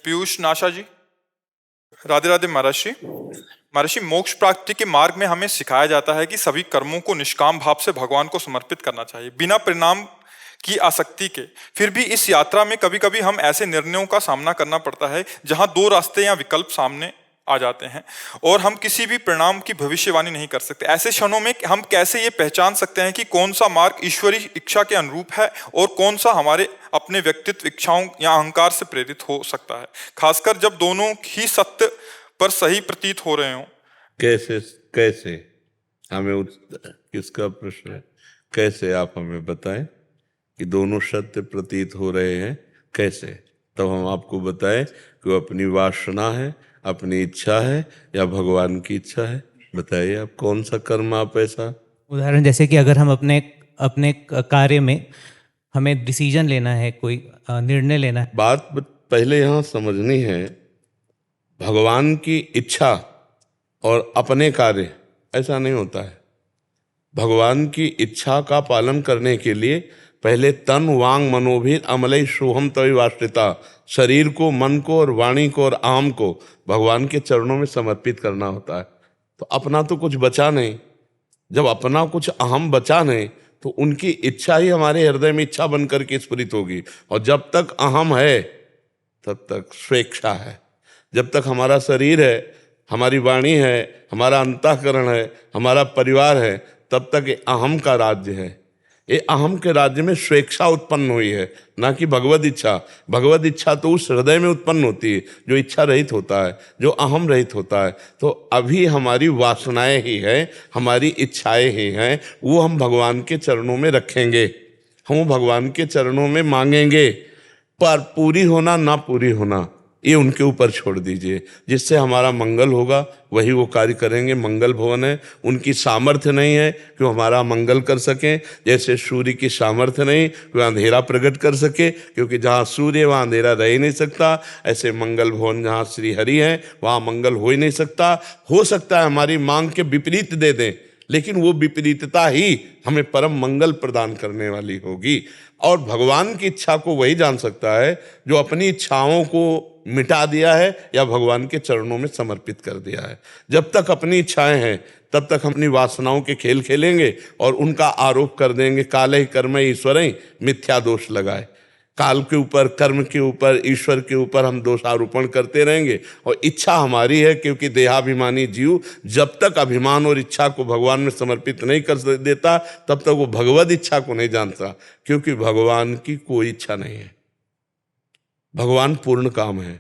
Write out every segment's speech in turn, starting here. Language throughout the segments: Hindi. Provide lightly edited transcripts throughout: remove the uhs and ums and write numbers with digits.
पीयूष नाशा जी। राधे राधे महर्षि। महर्षि, मोक्ष प्राप्ति के मार्ग में हमें सिखाया जाता है कि सभी कर्मों को निष्काम भाव से भगवान को समर्पित करना चाहिए, बिना परिणाम की आसक्ति के। फिर भी इस यात्रा में कभी कभी हम ऐसे निर्णयों का सामना करना पड़ता है जहां दो रास्ते या विकल्प सामने आ जाते हैं और हम किसी भी परिणाम की भविष्यवाणी नहीं कर सकते। ऐसे क्षणों में हम कैसे ये पहचान सकते हैं कि कौन सा मार्ग ईश्वरीय इच्छा के अनुरूप है और कौन सा हमारे अपने व्यक्तित्व, इच्छाओं या अहंकार से प्रेरित हो सकता है, खासकर जब दोनों ही सत्य पर सही प्रतीत हो रहे हों? कैसे कैसे हमें किसका प्रश्न है? कैसे आप हमें बताएं कि दोनों सत्य प्रतीत हो रहे हैं कैसे? तब हम आपको बताएं कि वो अपनी वासना है, अपनी इच्छा है या भगवान की इच्छा है। बताइए आप कौन सा कर्म आप ऐसा। उदाहरण जैसे कि अगर हम अपने अपने कार्य में हमें डिसीजन लेना है, कोई निर्णय लेना है। बात पहले यहाँ समझनी है, भगवान की इच्छा और अपने कार्य ऐसा नहीं होता है। भगवान की इच्छा का पालन करने के लिए पहले तन वांग मनोभीर अमलई सोहम तवि वाष्टिता, शरीर को, मन को और वाणी को और आम को भगवान के चरणों में समर्पित करना होता है। तो अपना तो कुछ बचा नहीं। जब अपना कुछ अहम बचा नहीं तो उनकी इच्छा ही हमारे हृदय में इच्छा बनकर के स्फुरित होगी। और जब तक अहम है तब तक स्वेच्छा है। जब तक हमारा शरीर है, हमारी वाणी है, हमारा अंतःकरण है, हमारा परिवार है, तब तक ये अहम का राज्य है। ये अहम के राज्य में स्वेच्छा उत्पन्न हुई है, ना कि भगवद इच्छा। भगवद इच्छा तो उस हृदय में उत्पन्न होती है जो इच्छा रहित होता है, जो अहम रहित होता है। तो अभी हमारी वासनाएं ही हैं, हमारी इच्छाएं ही हैं, वो हम भगवान के चरणों में रखेंगे, हम वो भगवान के चरणों में मांगेंगे। पर पूरी होना ना पूरी होना ये उनके ऊपर छोड़ दीजिए। जिससे हमारा मंगल होगा वही वो कार्य करेंगे। मंगल भवन है, उनकी सामर्थ्य नहीं है कि वो हमारा मंगल कर सकें। जैसे सूर्य की सामर्थ्य नहीं कि वह अंधेरा प्रकट कर सके, क्योंकि जहाँ सूर्य वहाँ अंधेरा रह ही नहीं सकता। ऐसे मंगल भवन जहाँ श्री हरि हैं वहाँ मंगल हो ही नहीं सकता। हो सकता है हमारी मांग के विपरीत दे दें, लेकिन वो विपरीतता ही हमें परम मंगल प्रदान करने वाली होगी। और भगवान की इच्छा को वही जान सकता है जो अपनी इच्छाओं को मिटा दिया है या भगवान के चरणों में समर्पित कर दिया है। जब तक अपनी इच्छाएं हैं तब तक हम अपनी वासनाओं के खेल खेलेंगे और उनका आरोप कर देंगे। काले ही कर्म ईश्वर ही मिथ्या दोष लगाए। काल के ऊपर, कर्म के ऊपर, ईश्वर के ऊपर हम दोषारोपण करते रहेंगे। और इच्छा हमारी है, क्योंकि देहाभिमानी जीव जब तक अभिमान और इच्छा को भगवान में समर्पित नहीं कर देता तब तक वो भगवद इच्छा को नहीं जानता, क्योंकि भगवान की कोई इच्छा नहीं है। भगवान पूर्ण काम है।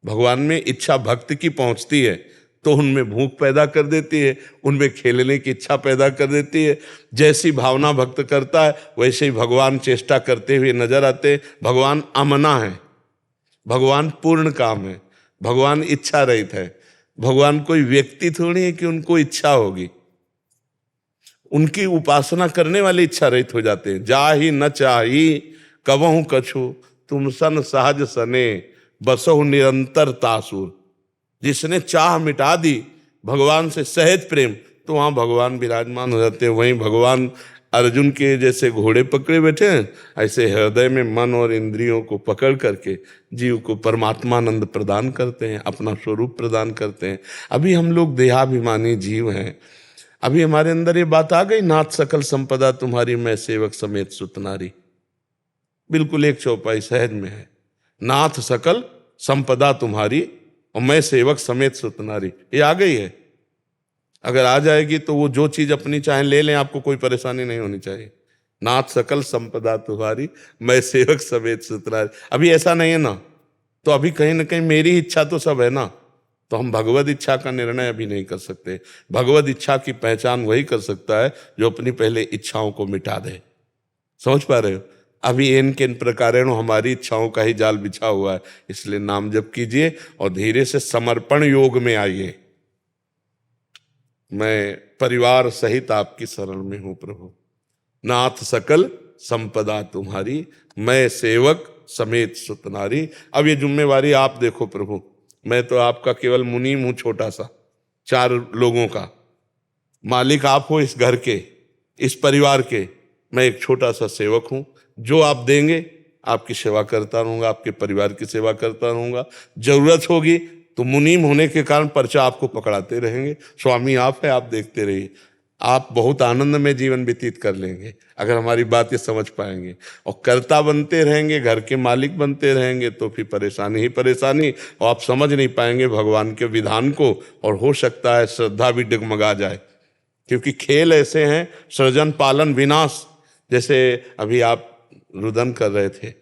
भगवान में इच्छा भक्त की पहुंचती है तो उनमें भूख पैदा कर देती है, उनमें खेलने की इच्छा पैदा कर देती है। जैसी भावना भक्त करता है वैसे ही भगवान चेष्टा करते हुए नजर आते हैं। भगवान अमना है, भगवान पूर्ण काम है, भगवान इच्छा रहित है। भगवान कोई व्यक्ति थोड़ी है कि उनको इच्छा होगी। उनकी उपासना करने वाले इच्छा रहित हो जाते हैं। जा ही न चाही कबहु कछु, तुम सन सहज सने बसहु निरंतर तासुर। जिसने चाह मिटा दी भगवान से सहज प्रेम, तो वहाँ भगवान विराजमान हो जाते हैं। वहीं भगवान अर्जुन के जैसे घोड़े पकड़े बैठे हैं, ऐसे हृदय में मन और इंद्रियों को पकड़ करके जीव को परमात्मानंद प्रदान करते हैं, अपना स्वरूप प्रदान करते हैं। अभी हम लोग देहाभिमानी जीव हैं। अभी हमारे अंदर ये बात आ गई, नाथ सकल संपदा तुम्हारी, मैं सेवक समेत सुतनारी। बिल्कुल एक चौपाई सहज में है, नाथ सकल संपदा तुम्हारी और मैं सेवक समेत सुतनारी। ये आ गई है। अगर आ जाएगी तो वो जो चीज अपनी चाहे ले लें, आपको कोई परेशानी नहीं होनी चाहिए। नाथ सकल संपदा तुम्हारी, मैं सेवक समेत सुतनारी। अभी ऐसा नहीं है ना, तो अभी कहीं ना कहीं मेरी इच्छा तो सब है ना, तो हम भगवद इच्छा का निर्णय अभी नहीं कर सकते। भगवद इच्छा की पहचान वही कर सकता है जो अपनी पहले इच्छाओं को मिटा दे। समझ पा रहे हो? अभी इन किन प्रकारेण हमारी इच्छाओं का ही जाल बिछा हुआ है। इसलिए नाम जप कीजिए और धीरे से समर्पण योग में आइए। मैं परिवार सहित आपकी शरण में हूं प्रभु। नाथ सकल संपदा तुम्हारी, मैं सेवक समेत सुतनारी। अब ये जिम्मेवारी आप देखो प्रभु। मैं तो आपका केवल मुनीम हूं, छोटा सा, 4 लोगों का मालिक आप हो, इस घर के, इस परिवार के। मैं एक छोटा सा सेवक हूं। जो आप देंगे आपकी सेवा करता रहूँगा, आपके परिवार की सेवा करता रहूँगा। जरूरत होगी तो मुनीम होने के कारण पर्चा आपको पकड़ाते रहेंगे। स्वामी आप है, आप देखते रहिए। आप बहुत आनंद में जीवन व्यतीत कर लेंगे अगर हमारी बात ये समझ पाएंगे। और कर्ता बनते रहेंगे, घर के मालिक बनते रहेंगे तो फिर परेशानी ही परेशानी, और आप समझ नहीं पाएंगे भगवान के विधान को, और हो सकता है श्रद्धा भी डगमगा जाए। क्योंकि खेल ऐसे हैं, सृजन पालन विनाश। जैसे अभी आप रुदन कर रहे थे,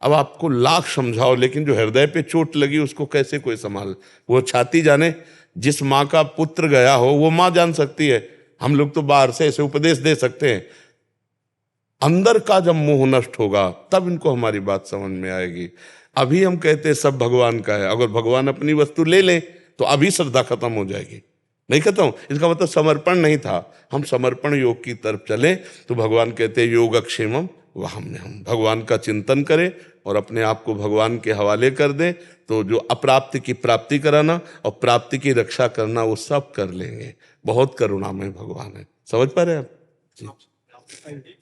अब आपको लाख समझाओ लेकिन जो हृदय पे चोट लगी उसको कैसे कोई संभाल। वो छाती जाने, जिस माँ का पुत्र गया हो वो माँ जान सकती है। हम लोग तो बाहर से ऐसे उपदेश दे सकते हैं। अंदर का जब मोह नष्ट होगा तब इनको हमारी बात समझ में आएगी। अभी हम कहते हैं सब भगवान का है, अगर भगवान अपनी वस्तु ले लें तो अभी श्रद्धा खत्म हो जाएगी। नहीं खत्म, इसका मतलब समर्पण नहीं था। हम समर्पण योग की तरफ चले तो भगवान कहते हैं योगक्षेमम वहम में। हम भगवान का चिंतन करें और अपने आप को भगवान के हवाले कर दें तो जो अप्राप्ति की प्राप्ति कराना और प्राप्ति की रक्षा करना वो सब कर लेंगे। बहुत करुणामय भगवान है। समझ पा रहे हैं आप जी?